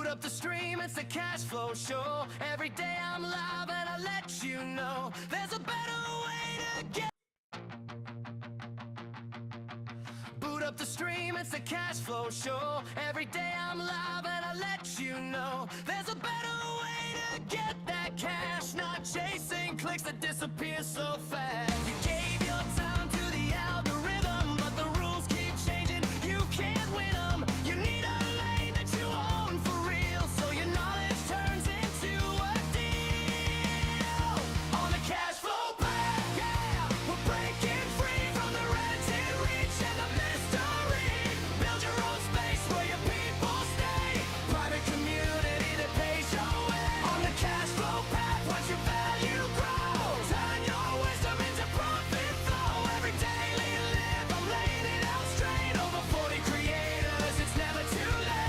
up the stream, it's a cash flow show. Every day I'm live and I let you know there's a better way to get. Boot up the stream, it's a cash flow show. Every day I'm live and I let you know there's a better way to get that cash. Not chasing clicks that disappear so fast. You gave your time to the algorithm, but the rules keep changing. You can't win them. You need a lane that you own for real, so your knowledge turns into a deal. On the cash flow path, yeah, we're breaking free from the rented reach and the mystery. Build your own space where your people stay. Private community that pays your way. On the cash flow path, watch your value grow. Turn your wisdom into profit flow. Every daily live, I'm laying it out straight. Over 40 creators, it's never too late.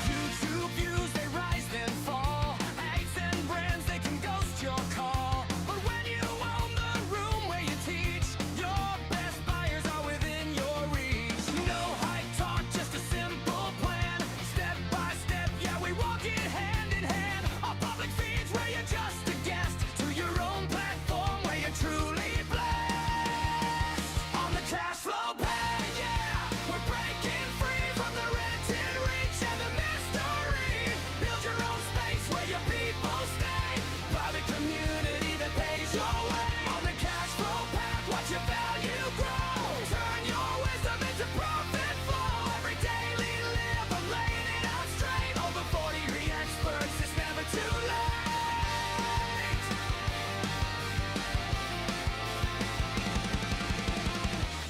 YouTube views, they rise then fall. Ads and brands, they can ghost your call. But when you own the room where you teach, your best buyers are within your reach. No hype talk, just a simple plan. Step by step, yeah, we walk it hand in hand. Our public feeds where you're just a guest, to your own platform where you're truly blessed. On the cash flow path, yeah, we're breaking free from the rented reach and the mystery. Build your own space where your people stay. Private community that pays your way. On the cash flow path, watch your value grow. Turn your wisdom into profit flow. Every daily live, I'm laying it out straight. Over 40 experts, it's never too late.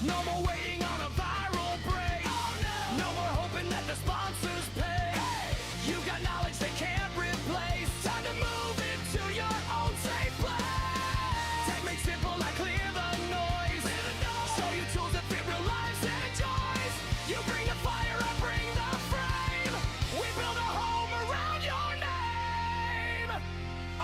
No more waiting on a viral break. No more hoping that the sponsors pay. You got knowledge they can't replace. Time to move into your own safe place. Technique simple, I clear the noise. Show you tools that fit real lives and joys. You bring the fire, I bring the frame. We build a home around your name.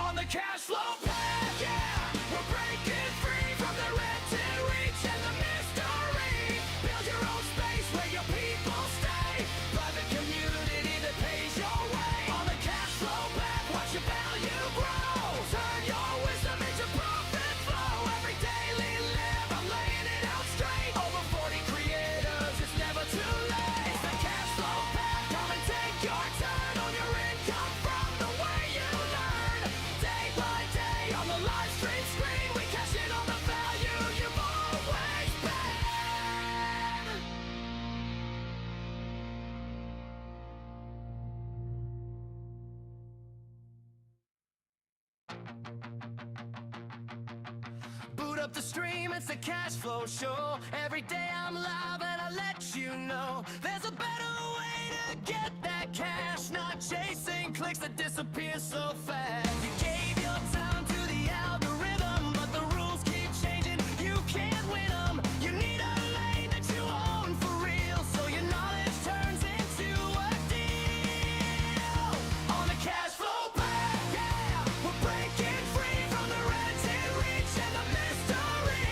On the cash flow path, yeah, we're breaking free from the rented reach and the mystery. Build your own space where your people stay. Private community that pays your way. On the cash flow path, watch your value grow. Turn your wisdom into profit flow. Every daily live, I'm laying it out straight. Over 40 creators, it's never too late. It's the cash flow path, come and take your turn on your income from the way you learn. Day by day on the live stream screen, we cash in on the value you've always been. Boot up the stream, it's a cash flow show. Every day I'm live and I let you know there's a better way to get that cash. Not chasing clicks that disappear so fast. You gave your time to the algorithm, but the rules keep changing. You can't win them. You need a lane that you own for real, so your knowledge turns into a deal. On the cash flow path, yeah, we're breaking free from the rented reach and the mystery.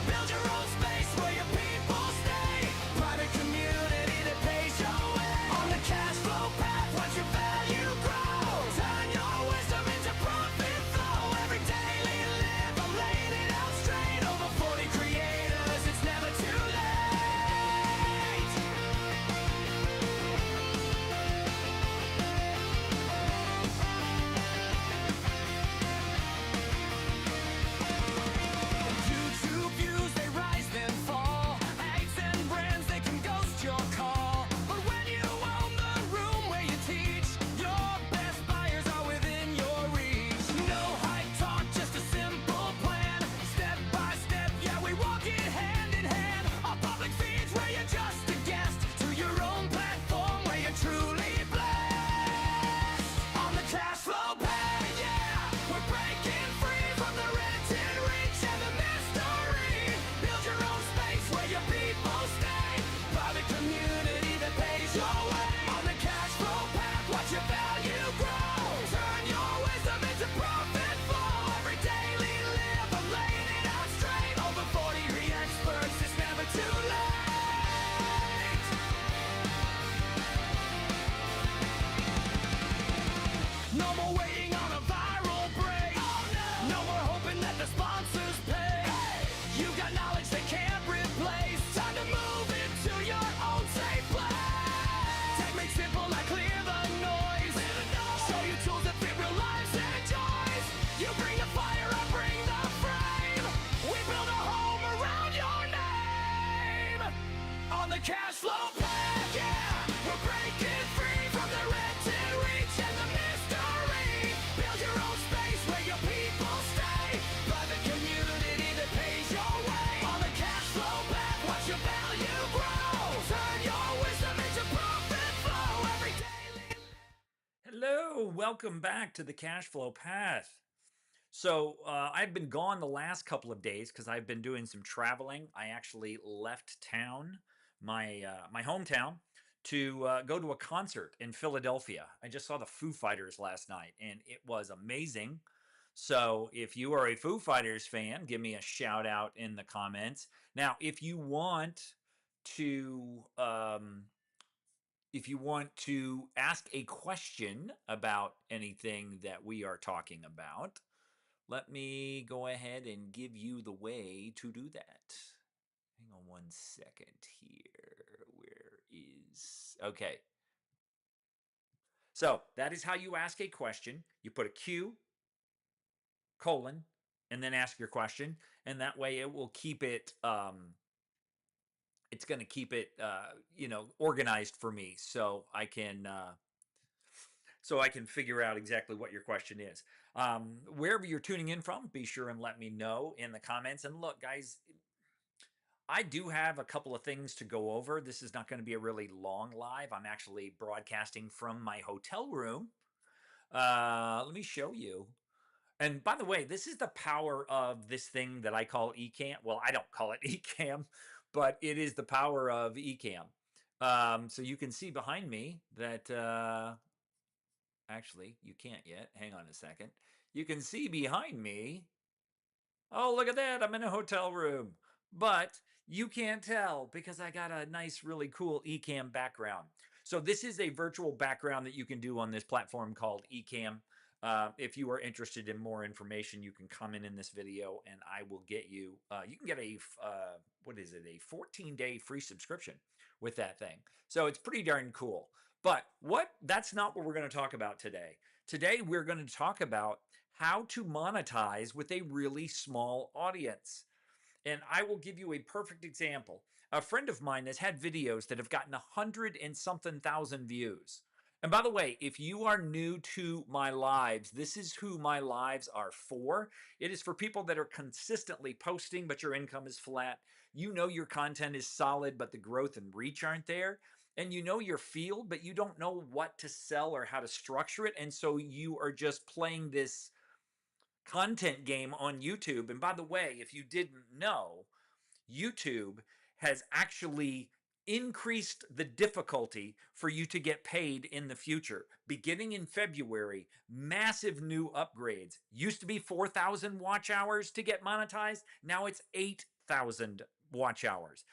Build your own space where your people stay. Private community that pays your way. On the cash flow path, watch your value grow. Turn your wisdom into Hello, welcome back to the Cash Flow Path. I've been gone the last couple of days because I've been doing some traveling. I actually left town, my hometown, to go to a concert in Philadelphia. I just saw the Foo Fighters last night, and it was amazing. So if you are a Foo Fighters fan, give me a shout out in the comments. Now, to if you want to ask a question about anything that we are talking about, let me go ahead and give you the way to do that. Hang on one second here. Where is. Okay. So that is how you ask a question. You put a Q, colon, and then ask your question. And that way it will keep it. It's going to keep it, organized for me, so I can figure out exactly what your question is. Wherever you're tuning in from, be sure and let me know in the comments. And look, guys, I do have a couple of things to go over. This is not going to be a really long live. I'm actually broadcasting from my hotel room. Let me show you. And by the way, this is the power of this thing that I call Ecamm. Well, I don't call it Ecamm, but it is the power of Ecamm. So you can see behind me that actually, you can't yet. Hang on a second. You can see behind me. Oh, look at that. I'm in a hotel room. But you can't tell because I got a nice, really cool Ecamm background. So this is a virtual background that you can do on this platform called Ecamm. If you are interested in more information, you can comment in this video and I will get you, you can get what is it, a 14-day free subscription with that thing. So it's pretty darn cool. But that's not what we're going to talk about today. Today, we're going to talk about how to monetize with a really small audience. And I will give you a perfect example. A friend of mine has had videos that have gotten 100 and something thousand views. And by the way, if you are new to my lives, this is who my lives are for. It is for people that are consistently posting, but your income is flat. You know your content is solid, but the growth and reach aren't there. And you know your field, but you don't know what to sell or how to structure it. And so you are just playing this content game on YouTube. And by the way, if you didn't know, YouTube has actually increased the difficulty for you to get paid in the future. Beginning in February, massive new upgrades. Used to be 4,000 watch hours to get monetized. Now it's 8,000 watch hours.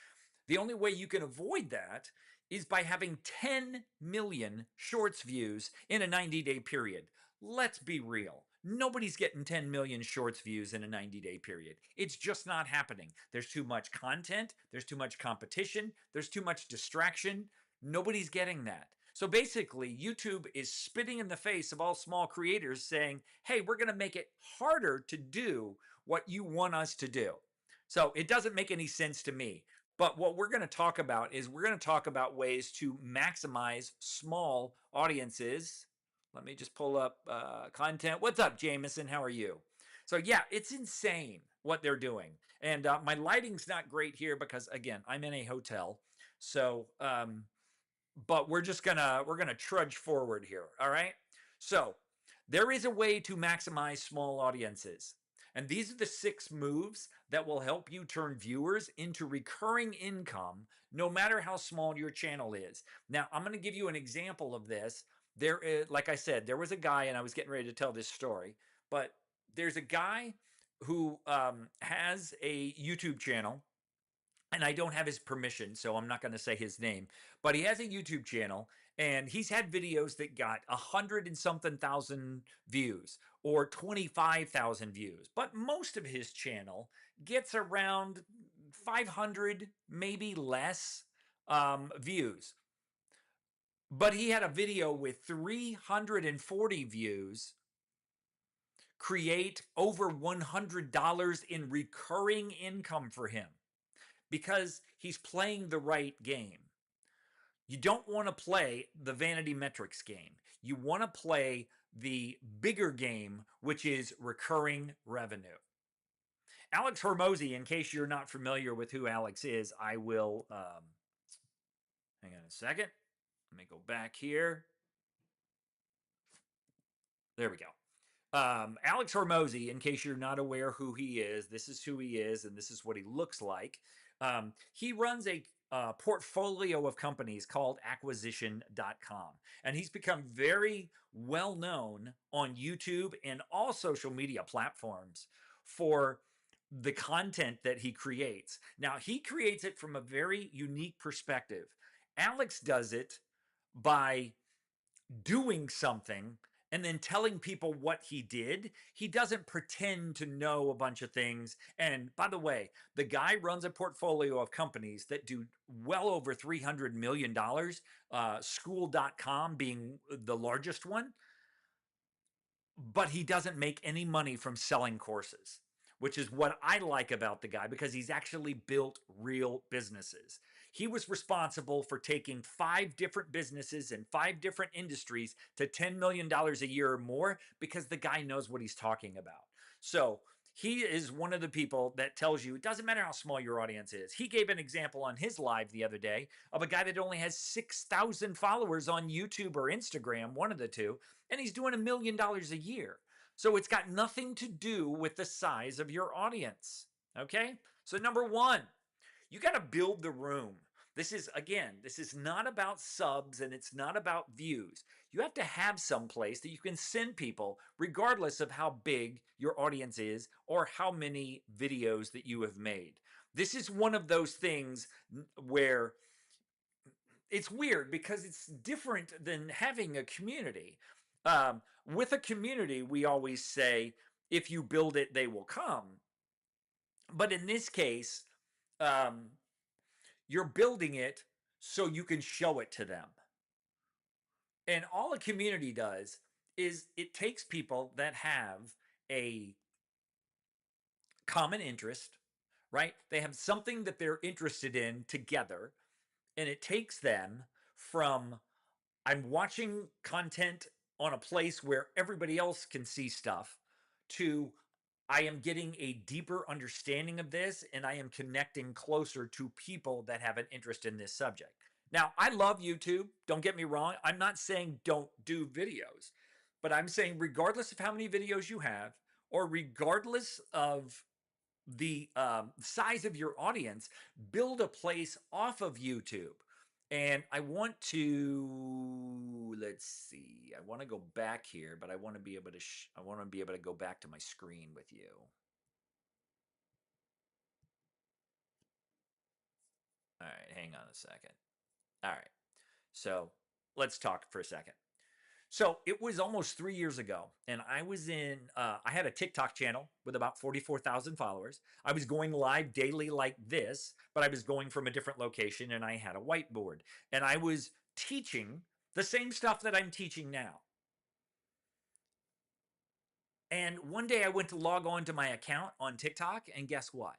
The only way you can avoid that is by having 10 million shorts views in a 90-day period. Let's be real. Nobody's getting 10 million shorts views in a 90-day period. It's just not happening. There's too much content, there's too much competition, there's too much distraction. Nobody's getting that. So basically, YouTube is spitting in the face of all small creators saying, hey, we're going to make it harder to do what you want us to do. So it doesn't make any sense to me. But what we're going to talk about is we're going to talk about ways to maximize small audiences. Let me just pull up content. What's up, Jameson? How are you? So yeah, it's insane what they're doing. And my lighting's not great here because again, I'm in a hotel. So, but we're gonna trudge forward here. All right. So there is a way to maximize small audiences. And these are the 6 moves that will help you turn viewers into recurring income, no matter how small your channel is. Now, I'm going to give you an example of this. There is, like I said, there was a guy, and I was getting ready to tell this story, but there's a guy who has a YouTube channel, and I don't have his permission, so I'm not going to say his name, but he has a YouTube channel and he's had videos that got 100 and something thousand views or 25,000 views. But most of his channel gets around 500, maybe less views. But he had a video with 340 views create over $100 in recurring income for him, because he's playing the right game. You don't want to play the vanity metrics game. You want to play the bigger game, which is recurring revenue. Alex Hormozi, in case you're not familiar with who Alex is, I will, hang on a second. Let me go back here. There we go. Alex Hormozy, in case you're not aware who he is, this is who he is, and this is what he looks like. He runs a portfolio of companies called acquisition.com, and he's become very well known on YouTube and all social media platforms for the content that he creates. Now, he creates it from a very unique perspective. Alex does it by doing something and then telling people what he did. He doesn't pretend to know a bunch of things. And by the way, the guy runs a portfolio of companies that do well over $300 million, school.com being the largest one. But he doesn't make any money from selling courses, which is what I like about the guy, because he's actually built real businesses. He was responsible for taking 5 different businesses in 5 different industries to $10 million a year or more, because the guy knows what he's talking about. So he is one of the people that tells you it doesn't matter how small your audience is. He gave an example on his live the other day of a guy that only has 6,000 followers on YouTube or Instagram, one of the two, and he's doing $1 million a year. So it's got nothing to do with the size of your audience. Okay? So number 1, you got to build the room. This is, again, this is not about subs and it's not about views. You have to have some place that you can send people regardless of how big your audience is or how many videos that you have made. This is one of those things where it's weird because it's different than having a community. With a community, we always say, if you build it, they will come. But in this case, you're building it so you can show it to them. And all a community does is it takes people that have a common interest, right? They have something that they're interested in together, and it takes them from, I'm watching content on a place where everybody else can see stuff, to I am getting a deeper understanding of this and I am connecting closer to people that have an interest in this subject. Now, I love YouTube. Don't get me wrong. I'm not saying don't do videos, but I'm saying regardless of how many videos you have, or regardless of the size of your audience, build a place off of YouTube. And I want to, let's see, I want to go back here, but I want to be able to go back to my screen with you. All right, hang on a second. All right, so let's talk for a second. So it was almost 3 years ago, and I was I had a TikTok channel with about 44,000 followers. I was going live daily like this, but I was going from a different location, and I had a whiteboard, and I was teaching the same stuff that I'm teaching now. And one day I went to log on to my account on TikTok, and guess what?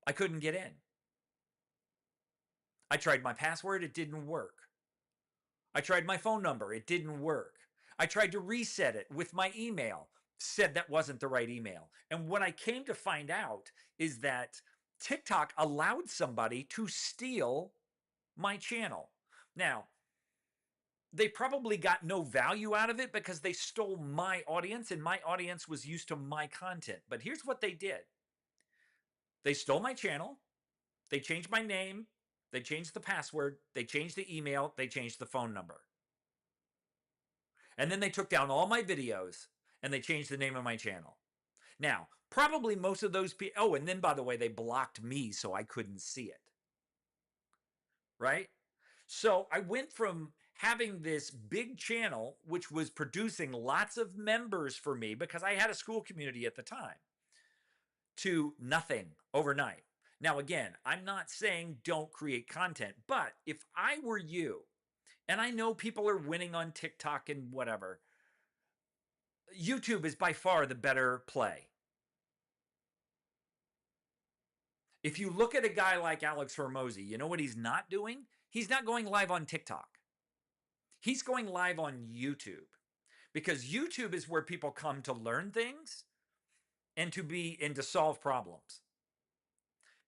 I couldn't get in. I tried my password, it didn't work. I tried my phone number, it didn't work. I tried to reset it with my email, said that wasn't the right email. And what I came to find out is that TikTok allowed somebody to steal my channel. Now, they probably got no value out of it because they stole my audience, and my audience was used to my content. But here's what they did. They stole my channel, they changed my name, they changed the password, they changed the email, they changed the phone number. And then they took down all my videos and they changed the name of my channel. Now, probably most of those people, oh, and then by the way, they blocked me so I couldn't see it. Right? So I went from having this big channel, which was producing lots of members for me because I had a school community at the time, to nothing overnight. Now, again, I'm not saying don't create content, but if I were you, and I know people are winning on TikTok and whatever, YouTube is by far the better play. If you look at a guy like Alex Hormozy, you know what he's not doing? He's not going live on TikTok. He's going live on YouTube, because YouTube is where people come to learn things and to solve problems.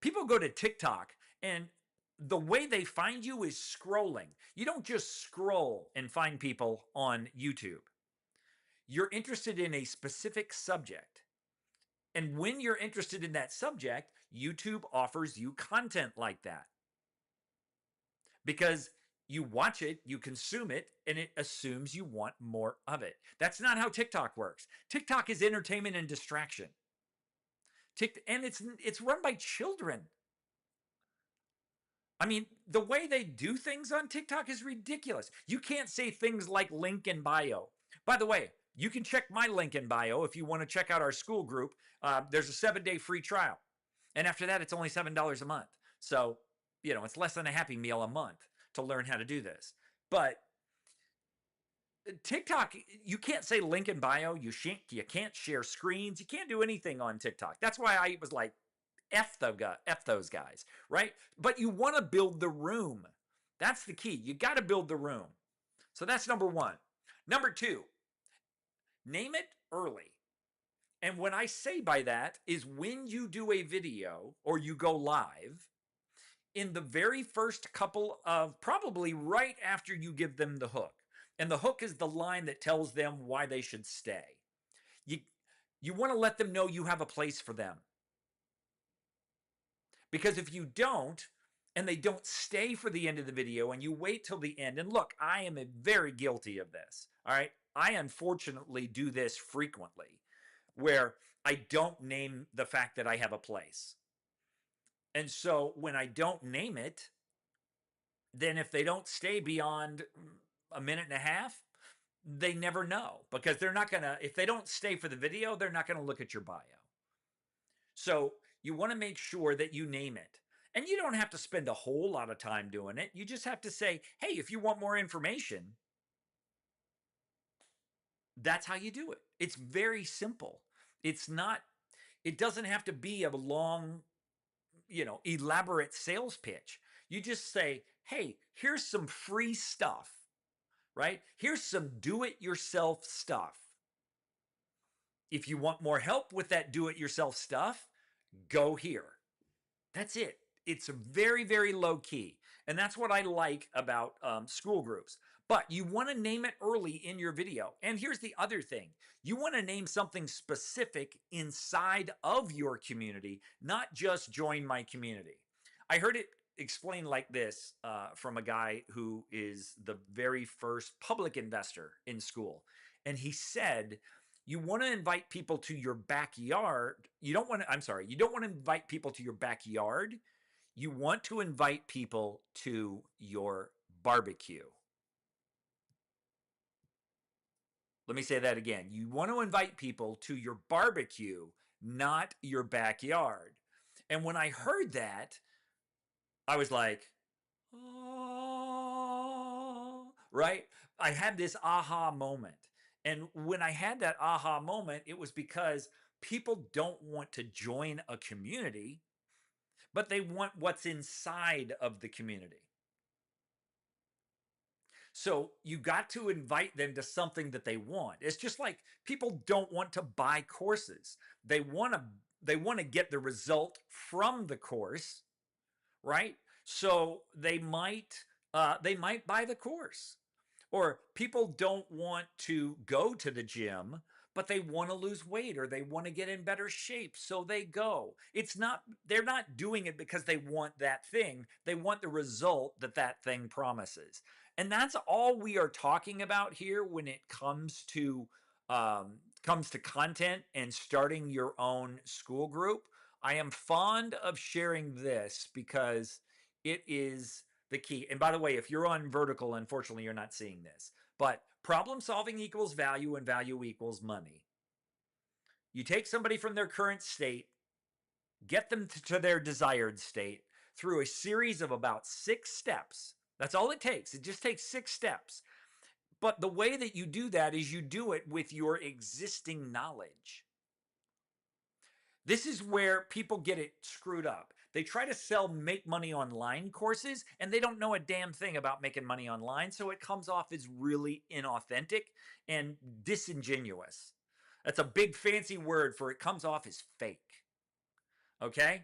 People go to TikTok, and the way they find you is scrolling. You don't just scroll and find people on YouTube. you're interested in a specific subject. And when you're interested in that subject, YouTube offers you content like that because you watch it, you consume it, and it assumes you want more of it. That's not how TikTok works. TikTok is entertainment and distraction. And it's run by children. I mean, the way they do things on TikTok is ridiculous. You can't say things like link in bio. By the way, you can check my link in bio if you want to check out our school group. There's a 7-day free trial. And after that, it's only $7 a month. So, it's less than a Happy Meal a month to learn how to do this. But TikTok, you can't say link in bio. You can't share screens. You can't do anything on TikTok. That's why I was like, F those guys, right? But you want to build the room. That's the key. You got to build the room. So that's number one. Number two, name it early. And what I say by that is when you do a video or you go live, in the very first couple of, probably right after you give them the hook, and the hook is the line that tells them why they should stay. You want to let them know you have a place for them. Because if you don't, and they don't stay for the end of the video and you wait till the end, and look, I am very guilty of this, all right? I unfortunately do this frequently where I don't name the fact that I have a place. And so when I don't name it, then if they don't stay beyond a minute and a half, they never know, because they're not going to, if they don't stay for the video, they're not going to look at your bio. So you want to make sure that you name it. And you don't have to spend a whole lot of time doing it. You just have to say, hey, if you want more information, that's how you do it. It's very simple. It doesn't have to be a long, elaborate sales pitch. You just say, hey, here's some free stuff, right? Here's some do-it-yourself stuff. If you want more help with that do-it-yourself stuff, go here. That's it. It's very, very low key. And that's what I like about school groups. But you want to name it early in your video. And here's the other thing. You want to name something specific inside of your community, not just join my community. I heard it explained like this from a guy who is the very first public investor in school. And he said, you want to invite people to your backyard. You don't want to invite people to your backyard. You want to invite people to your barbecue. Let me say that again. You want to invite people to your barbecue, not your backyard. And when I heard that, I was like, oh, right? I had this aha moment. And when I had that aha moment, it was because people don't want to join a community, but they want what's inside of the community. So you got to invite them to something that they want. It's just like people don't want to buy courses. They want to get the result from the course, right? So they might buy the course. Or people don't want to go to the gym, but they want to lose weight or they want to get in better shape, so they go. They're not doing it because they want that thing. They want the result that thing promises. And that's all we are talking about here when it comes to content and starting your own school group. I am fond of sharing this because it is the key. And by the way, if you're on vertical, unfortunately, you're not seeing this. But problem solving equals value and value equals money. You take somebody from their current state, get them to their desired state through a series of about 6 steps. That's all it takes. It just takes 6 steps. But the way that you do that is you do it with your existing knowledge. This is where people get it screwed up. They try to sell make money online courses and they don't know a damn thing about making money online. So it comes off as really inauthentic and disingenuous. That's a big fancy word for it comes off as fake. Okay?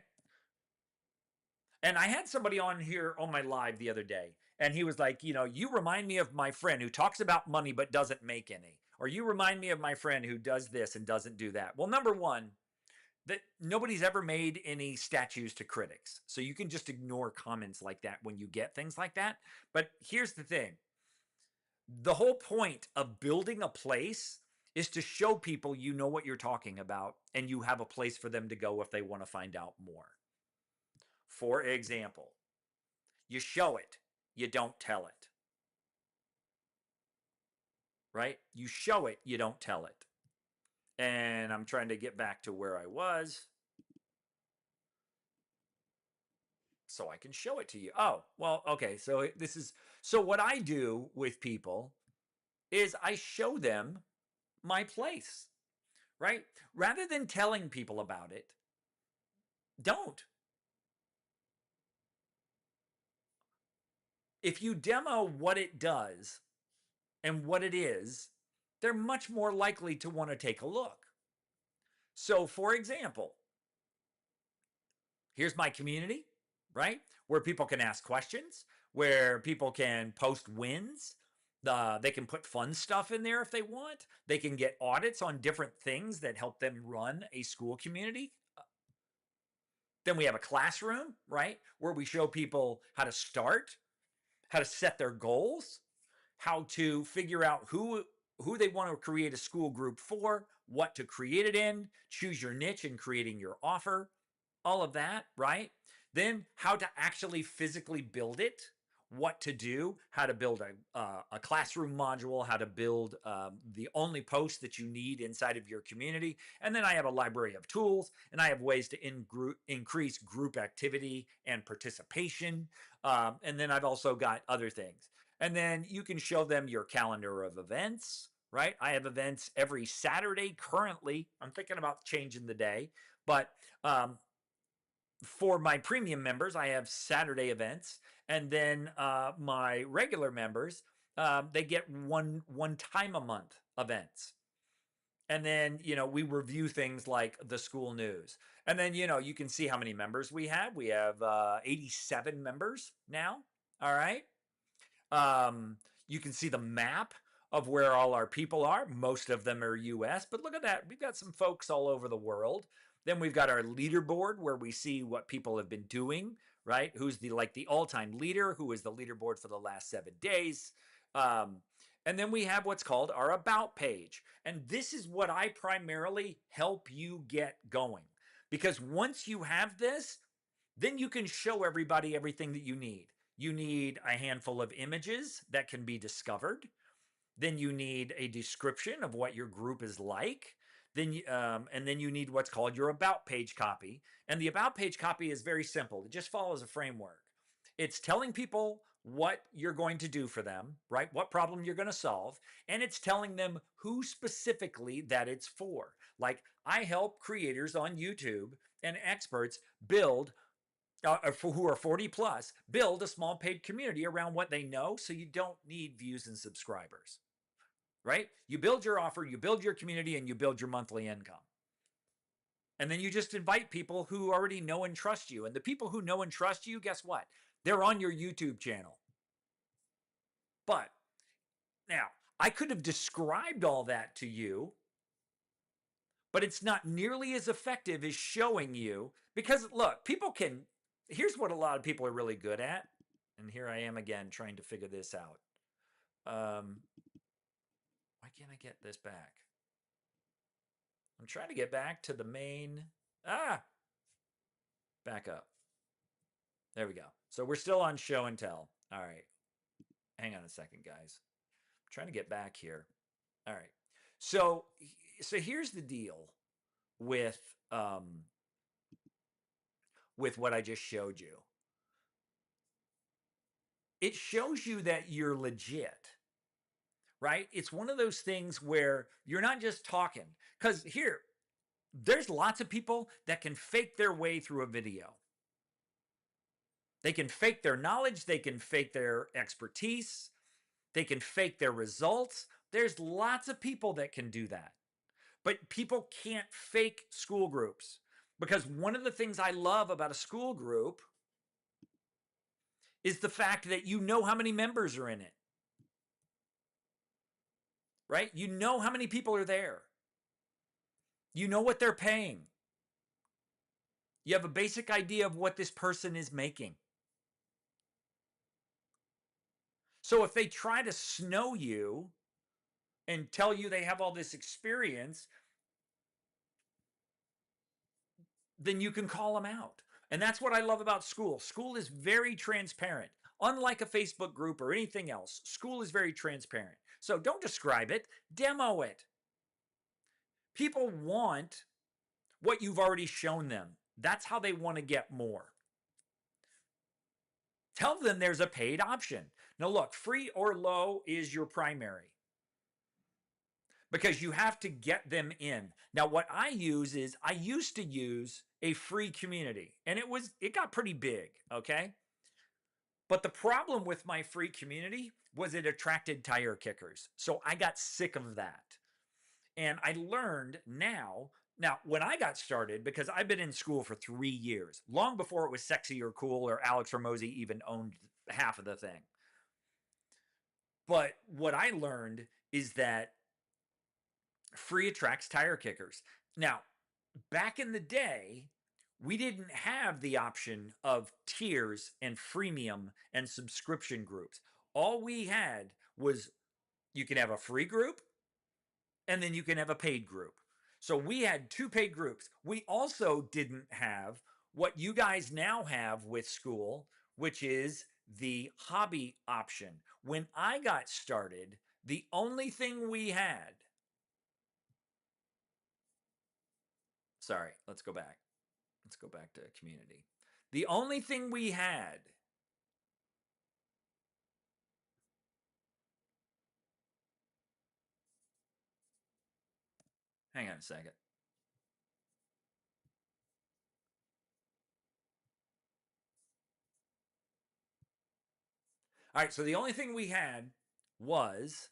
And I had somebody on here on my live the other day and he was like, you remind me of my friend who talks about money but doesn't make any. or you remind me of my friend who does this and doesn't do that. Well, number one, that nobody's ever made any statues to critics. So you can just ignore comments like that when you get things like that. But here's the thing. The whole point of building a place is to show people you know what you're talking about and you have a place for them to go if they want to find out more. For example, you show it, you don't tell it. Right? You show it, you don't tell it. And I'm trying to get back to where I was so I can show it to you. Oh, well, okay. So what I do with people is I show them my place, right? Rather than telling people about it, don't. If you demo what it does and what it is, they're much more likely to want to take a look. So, for example, here's my community, right? Where people can ask questions, where people can post wins. They can put fun stuff in there if they want. They can get audits on different things that help them run a school community. Then we have a classroom, right? Where we show people how to start, how to set their goals, how to figure out who they want to create a school group for, what to create it in, choose your niche in creating your offer, all of that, right? Then how to actually physically build it, what to do, how to build a classroom module, how to build the only post that you need inside of your community. And then I have a library of tools, and I have ways to increase group activity and participation. And then I've also got other things. And then you can show them your calendar of events, right? I have events every Saturday currently. I'm thinking about changing the day, but for my premium members, I have Saturday events, and then my regular members, they get one time a month events. And then, we review things like the school news. And then, you can see how many members we have. We have 87 members now. All right. You can see the map of where all our people are. Most of them are US, but look at that. We've got some folks all over the world. Then we've got our leaderboard where we see what people have been doing, right? Who's the all-time leader, who is the leaderboard for the last 7 days. And then we have what's called our about page. And this is what I primarily help you get going. Because once you have this, then you can show everybody everything that you need. You need a handful of images that can be discovered. Then you need a description of what your group is like. And then you need what's called your about page copy. And the about page copy is very simple. It just follows a framework. It's telling people what you're going to do for them, right? What problem you're going to solve. And it's telling them who specifically that it's for. Like, I help creators on YouTube and experts build who are 40 plus, build a small paid community around what they know, so you don't need views and subscribers, right? You build your offer, you build your community, and you build your monthly income. And then you just invite people who already know and trust you. And the people who know and trust you, guess what? They're on your YouTube channel. But now, I could have described all that to you, but it's not nearly as effective as showing you, because look, here's what a lot of people are really good at. And here I am again trying to figure this out. Why can't I get this back? I'm trying to get back to the main. Back up. There we go. So we're still on show and tell. All right. Hang on a second, guys. I'm trying to get back here. All right. So here's the deal with what I just showed you. It shows you that you're legit, right? It's one of those things where you're not just talking. Because there's lots of people that can fake their way through a video. They can fake their knowledge. They can fake their expertise. They can fake their results. There's lots of people that can do that. But people can't fake school groups. Because one of the things I love about a school group is the fact that you know how many members are in it. right? You know how many people are there. You know what they're paying. You have a basic idea of what this person is making. So if they try to snow you and tell you they have all this experience, then you can call them out. And that's what I love about school. School is very transparent. Unlike a Facebook group or anything else, school is very transparent. So don't describe it, demo it. People want what you've already shown them. That's how they want to get more. Tell them there's a paid option. Now, look, free or low is your primary because you have to get them in. Now, what I use is I used to use a free community and it got pretty big, okay? But the problem with my free community was it attracted tire kickers. So I got sick of that. And I learned now, when I got started, because I've been in school for 3 years, long before it was sexy or cool or Alex Ramosi even owned half of the thing. But what I learned is that free attracts tire kickers. Now, back in the day, we didn't have the option of tiers and freemium and subscription groups. All we had was you can have a free group and then you can have a paid group. So we had 2 paid groups. We also didn't have what you guys now have with school, which is the hobby option. When I got started, the only thing we had, sorry, let's go back. Let's go back to community. The only thing we had hang on a second. All right, so the only thing we had was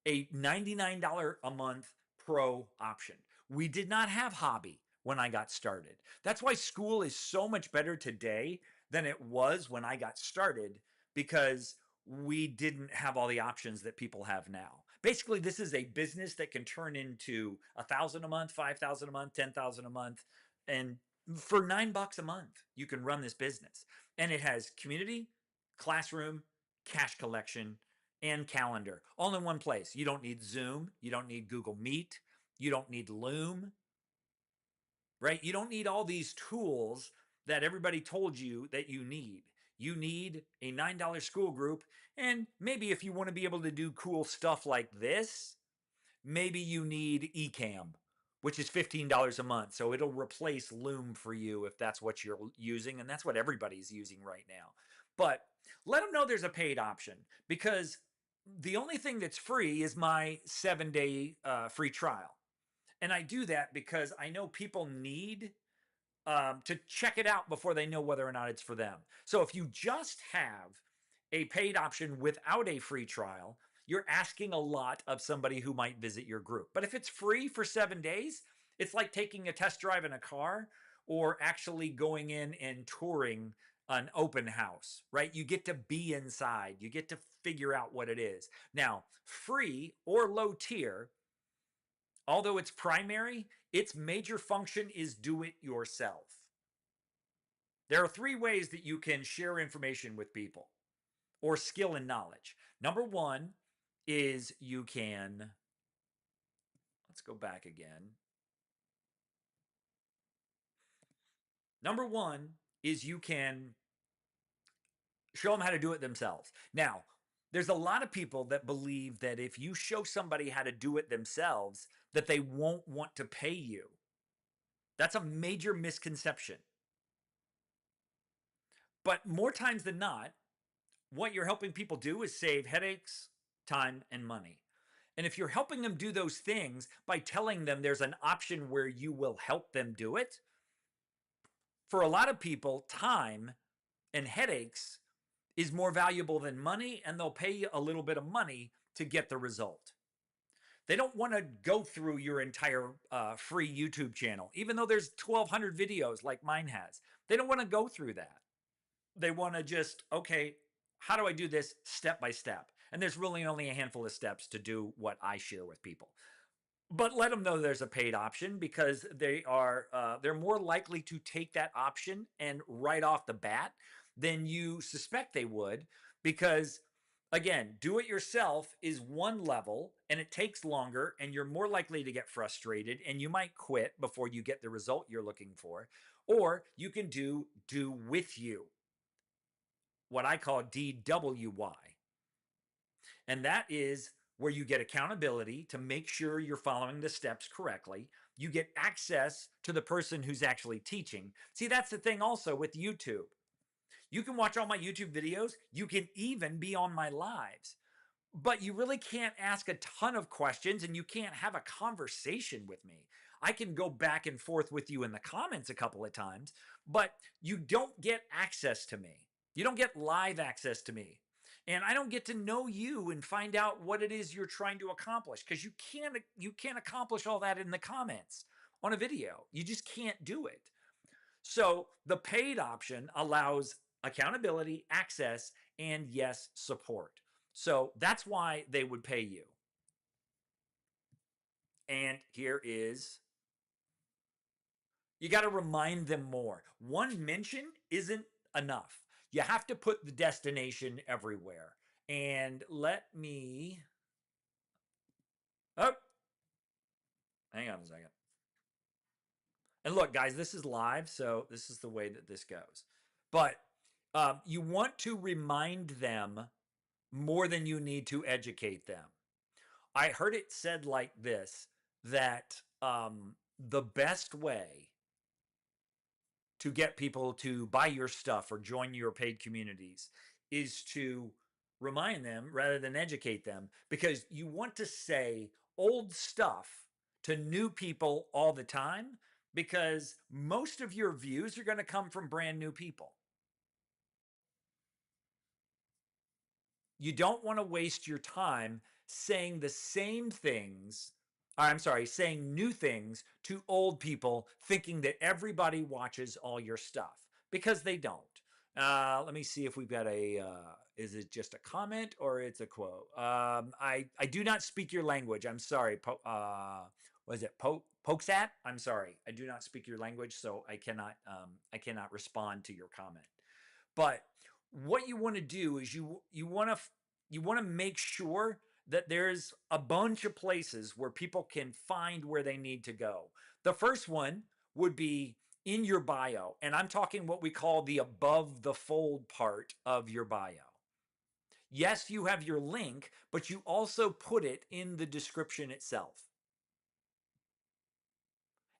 a $99 a month pro option. We did not have hobby when I got started. That's why school is so much better today than it was when I got started, because we didn't have all the options that people have now. Basically, this is a business that can turn into $1,000 a month, $5,000 a month, $10,000 a month, and for $9 a month, you can run this business. And it has community, classroom, cash collection, and calendar all in one place. You don't need Zoom. You don't need Google Meet. You don't need Loom, right? You don't need all these tools that everybody told you that you need. You need a $9 school group. And maybe if you want to be able to do cool stuff like this, maybe you need Ecamm, which is $15 a month. So it'll replace Loom for you if that's what you're using. And that's what everybody's using right now. But let them know there's a paid option, because the only thing that's free is my 7-day free trial. And I do that because I know people need to check it out before they know whether or not it's for them. So if you just have a paid option without a free trial, you're asking a lot of somebody who might visit your group. But if it's free for 7 days, it's like taking a test drive in a car or actually going in and touring an open house, right? You get to be inside. You get to figure out what it is. Now, free or low tier, although it's primary, its major function is do it yourself. There are 3 ways that you can share information with people, or skill and knowledge. Number 1 is you can, let's go back again. Number 1 is you can show them how to do it themselves. Now, there's a lot of people that believe that if you show somebody how to do it themselves, that they won't want to pay you. That's a major misconception. But more times than not, what you're helping people do is save headaches, time, and money. And if you're helping them do those things by telling them there's an option where you will help them do it, for a lot of people, time and headaches is more valuable than money, and they'll pay you a little bit of money to get the result. They don't want to go through your entire free YouTube channel, even though there's 1,200 videos like mine has. They don't want to go through that. They want to just, okay, how do I do this step by step? And there's really only a handful of steps to do what I share with people. But let them know there's a paid option because they're more likely to take that option and right off the bat than you suspect they would, because again, do it yourself is one level and it takes longer and you're more likely to get frustrated and you might quit before you get the result you're looking for. Or you can do with you, what I call DWY. And that is where you get accountability to make sure you're following the steps correctly. You get access to the person who's actually teaching. See, that's the thing also with YouTube. You can watch all my YouTube videos. You can even be on my lives, but you really can't ask a ton of questions and you can't have a conversation with me. I can go back and forth with you in the comments a couple of times, but you don't get access to me. You don't get live access to me. And I don't get to know you and find out what it is you're trying to accomplish, because you can't accomplish all that in the comments on a video. You just can't do it. So the paid option allows accountability, access, and yes, support. So that's why they would pay you. And here is, you got to remind them more. One mention isn't enough. You have to put the destination everywhere. And let me, oh, hang on a second. And look, guys, this is live, so this is the way that this goes. But you want to remind them more than you need to educate them. I heard it said like this, that the best way to get people to buy your stuff or join your paid communities is to remind them rather than educate them, because you want to say old stuff to new people all the time, because most of your views are going to come from brand new people. You don't want to waste your time saying the same things, saying new things to old people, thinking that everybody watches all your stuff, because they don't. Let me see if we've got is it just a comment or it's a quote? I do not speak your language. I'm sorry. Was it Pokesat? I'm sorry. I do not speak your language, so I cannot respond to your comment. But what you want to do is you want to make sure that there's a bunch of places where people can find where they need to go. The first one would be in your bio, and I'm talking what we call the above the fold part of your bio. Yes, you have your link, but you also put it in the description itself.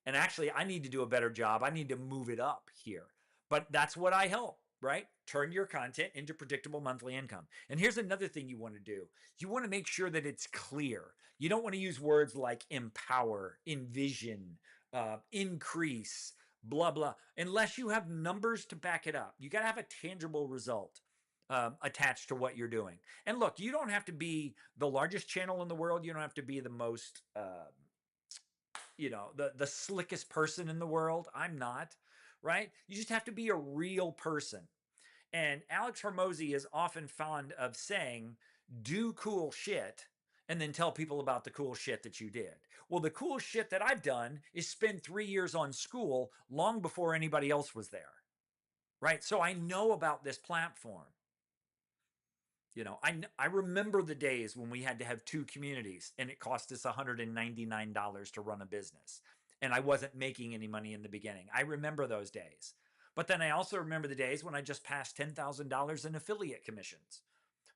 And actually, I need to do a better job. I need to move it up here, but that's what I help. Right? Turn your content into predictable monthly income. And here's another thing you want to do. You want to make sure that it's clear. You don't want to use words like empower, envision, increase, blah, blah, unless you have numbers to back it up. You got to have a tangible result attached to what you're doing. And look, you don't have to be the largest channel in the world. You don't have to be the most, the slickest person in the world. I'm not. Right? You just have to be a real person. And Alex Hormozi is often fond of saying, do cool shit and then tell people about the cool shit that you did. Well, the cool shit that I've done is spend 3 years on school long before anybody else was there. Right? So I know about this platform. I remember the days when we had to have 2 communities and it cost us $199 to run a business. And I wasn't making any money in the beginning. I remember those days. But then I also remember the days when I just passed $10,000 in affiliate commissions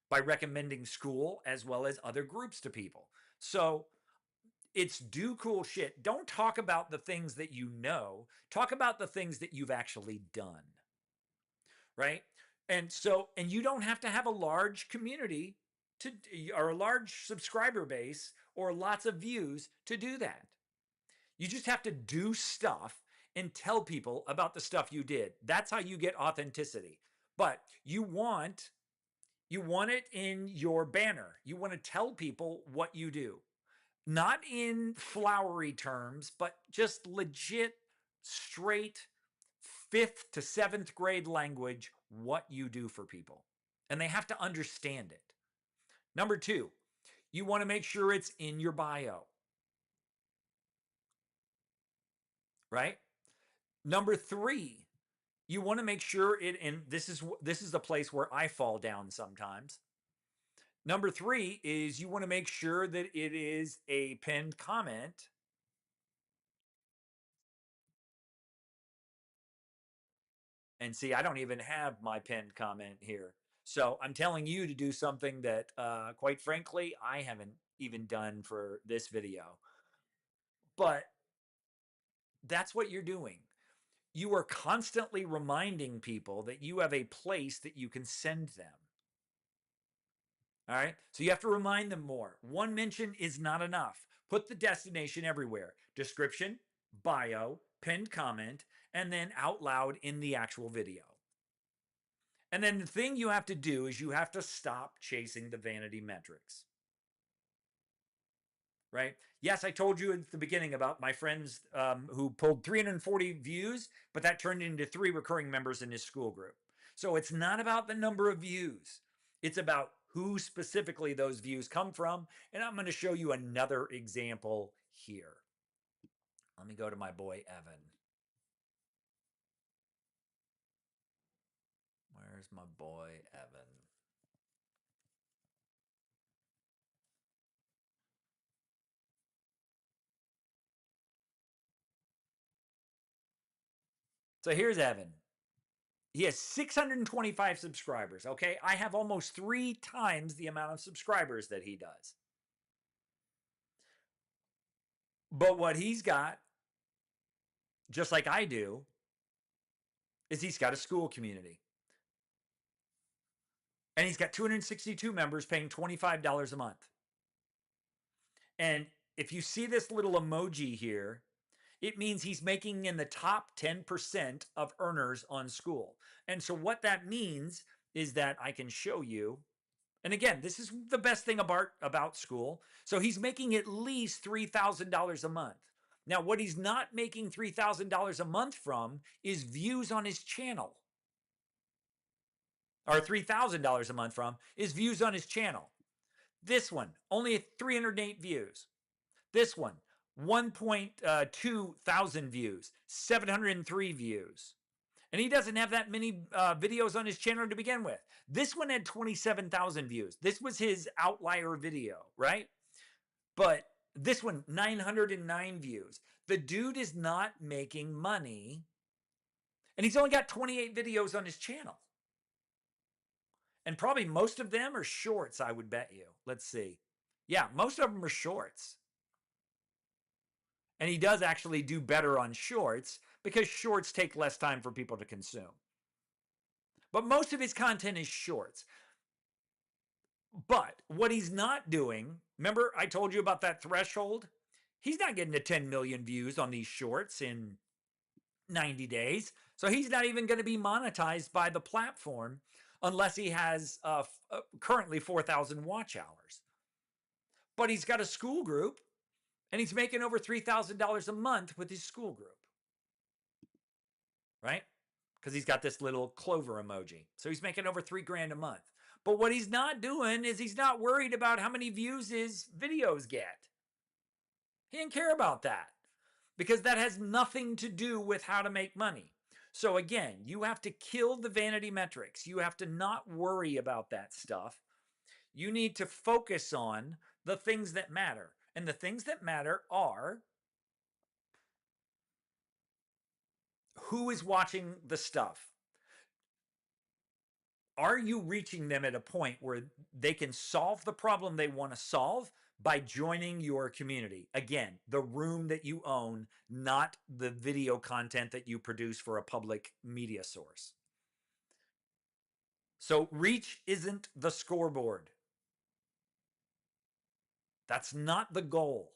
by recommending school as well as other groups to people. So it's do cool shit. Don't talk about the things that you know. Talk about the things that you've actually done. Right? And you don't have to have a large community or a large subscriber base or lots of views to do that. You just have to do stuff and tell people about the stuff you did. That's how you get authenticity. But you want it in your banner. You want to tell people what you do. Not in flowery terms, but just legit, straight 5th to 7th grade language, what you do for people. And they have to understand it. Number 2, you want to make sure it's in your bio. Right? Number 3, you want to make sure it, and this is the place where I fall down sometimes. Number 3 is you want to make sure that it is a pinned comment. And see, I don't even have my pinned comment here. So I'm telling you to do something that, quite frankly, I haven't even done for this video. But that's what you're doing. You are constantly reminding people that you have a place that you can send them. All right. So you have to remind them more. One mention is not enough. Put the destination everywhere: description, bio, pinned comment, and then out loud in the actual video. And then the thing you have to do is you have to stop chasing the vanity metrics. Right? Yes, I told you at the beginning about my friends who pulled 340 views, but that turned into 3 recurring members in his school group. So it's not about the number of views. It's about who specifically those views come from. And I'm going to show you another example here. Let me go to my boy, Evan. Where's my boy, Evan? So here's Evan. He has 625 subscribers. Okay. I have almost 3 times the amount of subscribers that he does. But what he's got, just like I do, is he's got a school community. And he's got 262 members paying $25 a month. And if you see this little emoji here, it means he's making in the top 10% of earners on school. And so what that means is that I can show you, and again, this is the best thing about school. So he's making at least $3,000 a month. Now, what he's not making $3,000 a month from is views on his channel. Or $3,000 a month from is views on his channel. This one, only 308 views. This one, 1.2 thousand views, 703 views. And he doesn't have that many videos on his channel to begin with. This one had 27,000 views. This was his outlier video, right? But this one, 909 views. The dude is not making money. And he's only got 28 videos on his channel. And probably most of them are shorts, I would bet you. Let's see. Yeah, most of them are shorts. And he does actually do better on shorts because shorts take less time for people to consume. But most of his content is shorts. But what he's not doing, remember I told you about that threshold? He's not getting to 10 million views on these shorts in 90 days. So he's not even going to be monetized by the platform unless he has currently 4,000 watch hours. But he's got a school group and he's making over $3,000 a month with his school group. Right? Because he's got this little clover emoji. So he's making over $3,000 a month. But what he's not doing is he's not worried about how many views his videos get. He didn't care about that because that has nothing to do with how to make money. So again, you have to kill the vanity metrics. You have to not worry about that stuff. You need to focus on the things that matter. And the things that matter are who is watching the stuff. Are you reaching them at a point where they can solve the problem they want to solve by joining your community? Again, the room that you own, not the video content that you produce for a public media source. So reach isn't the scoreboard. That's not the goal.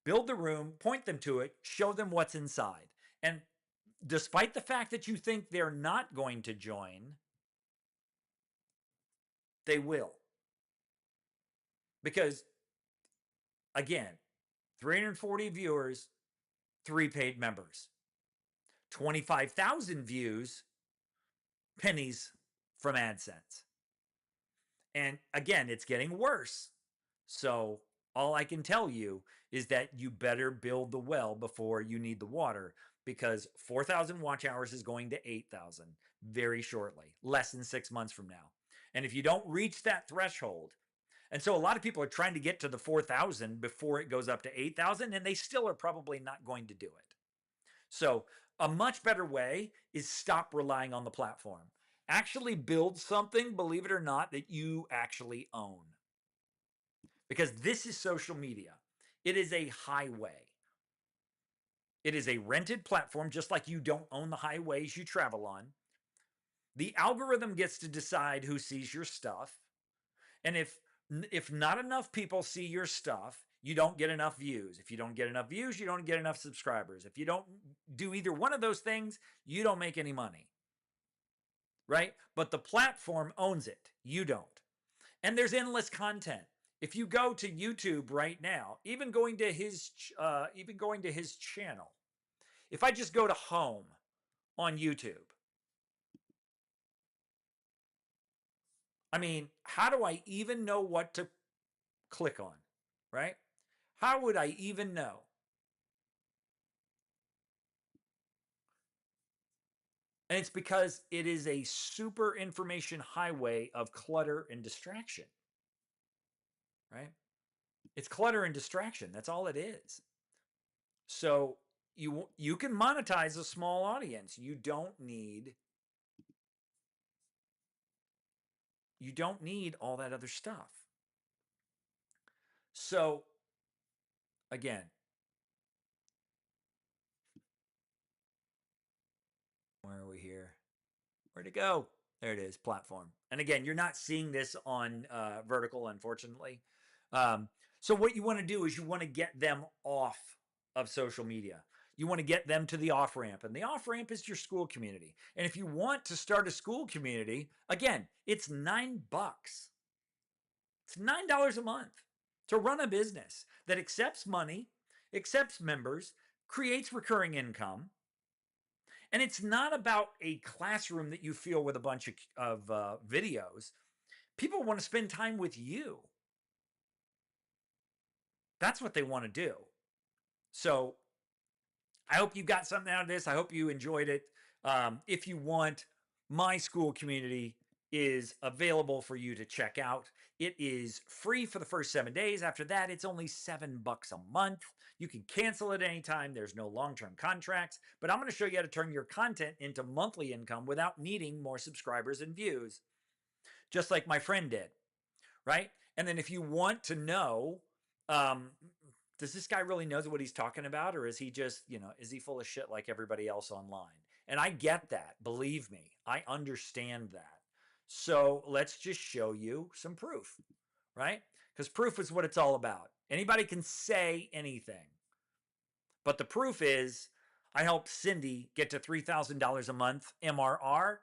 Build the room, point them to it, show them what's inside. And despite the fact that you think they're not going to join, they will. Because, again, 340 viewers, 3 paid members. 25,000 views, pennies from AdSense. And again, it's getting worse. So all I can tell you is that you better build the well before you need the water, because 4,000 watch hours is going to 8,000 very shortly, less than 6 months from now. And if you don't reach that threshold, and so a lot of people are trying to get to the 4,000 before it goes up to 8,000, and they still are probably not going to do it. So a much better way is stop relying on the platform. Actually build something, believe it or not, that you actually own. Because this is social media. It is a highway. It is a rented platform, just like you don't own the highways you travel on. The algorithm gets to decide who sees your stuff. And if not enough people see your stuff, you don't get enough views. If you don't get enough views, you don't get enough subscribers. If you don't do either one of those things, you don't make any money. Right? But the platform owns it. You don't. And there's endless content. If you go to YouTube right now, even going to his channel, if I just go to home on YouTube, I mean, how do I even know what to click on, right? How would I even know? And it's because it is a super information highway of clutter and distraction, right? It's clutter and distraction. That's all it is. So you can monetize a small audience. You don't need all that other stuff. So again, where are we here? Where'd it go? There it is, platform. And again, you're not seeing this on vertical, unfortunately. So what you want to do is you want to get them off of social media. You want to get them to the off ramp, and the off ramp is your school community. And if you want to start a school community, again, it's $9. It's $9 a month to run a business that accepts money, accepts members, creates recurring income. And it's not about a classroom that you feel with a bunch of videos. People want to spend time with you. That's what they want to do. So I hope you got something out of this. I hope you enjoyed it. If you want, my school community is available for you to check out. It is free for the first 7 days. After that, it's only $7 a month. You can cancel at any time. There's no long-term contracts, but I'm going to show you how to turn your content into monthly income without needing more subscribers and views, just like my friend did, right? And then if you want to know, does this guy really knows what he's talking about, or is he just, is he full of shit like everybody else online? And I get that. Believe me, I understand that. So let's just show you some proof, right? Because proof is what it's all about. Anybody can say anything. But the proof is I helped Cindy get to $3,000 a month MRR.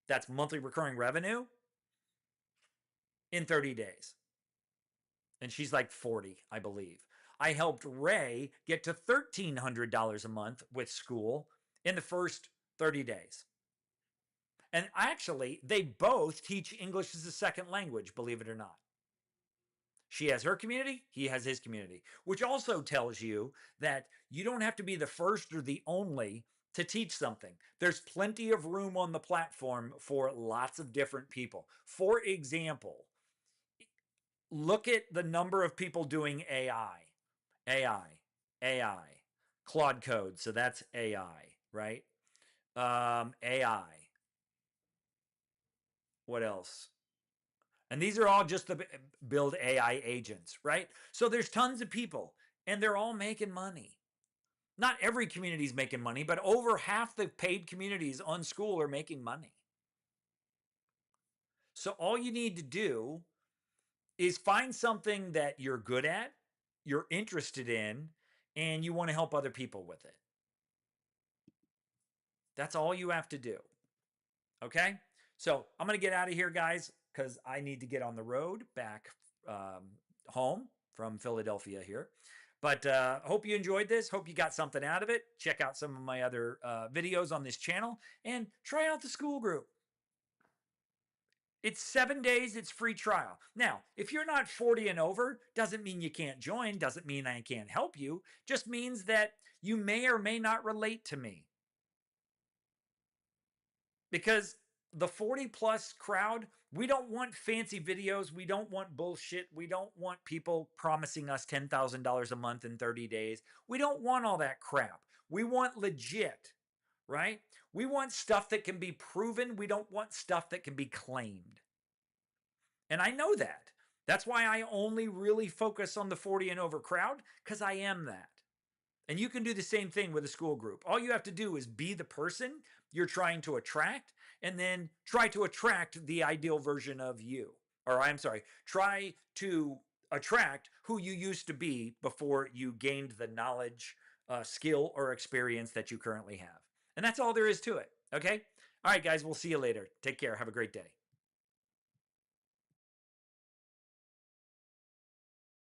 That's monthly recurring revenue in 30 days. And she's like 40, I believe. I helped Ray get to $1,300 a month with school in the first 30 days. And actually, they both teach English as a second language, believe it or not. She has her community, he has his community, which also tells you that you don't have to be the first or the only to teach something. There's plenty of room on the platform for lots of different people. For example, look at the number of people doing AI, Claude Code. So that's AI, right? AI. What else? And these are all just to build AI agents, right? So there's tons of people and they're all making money. Not every community is making money, but over half the paid communities on school are making money. So all you need to do is find something that you're good at, you're interested in, and you want to help other people with it. That's all you have to do. Okay? So I'm going to get out of here, guys, because I need to get on the road back home from Philadelphia here. But hope you enjoyed this. Hope you got something out of it. Check out some of my other videos on this channel and try out the school group. It's 7 days, it's free trial. Now, if you're not 40 and over, doesn't mean you can't join, doesn't mean I can't help you, just means that you may or may not relate to me. Because the 40 plus crowd, we don't want fancy videos. We don't want bullshit. We don't want people promising us $10,000 a month in 30 days. We don't want all that crap. We want legit, right? We want stuff that can be proven. We don't want stuff that can be claimed. And I know that. That's why I only really focus on the 40 and over crowd, because I am that. And you can do the same thing with a school group. All you have to do is be the person you're trying to attract, and then try to attract the ideal version of you. Or I'm sorry, try to attract who you used to be before you gained the knowledge, skill, or experience that you currently have. And that's all there is to it. Okay? All right, guys, we'll see you later. Take care. Have a great day.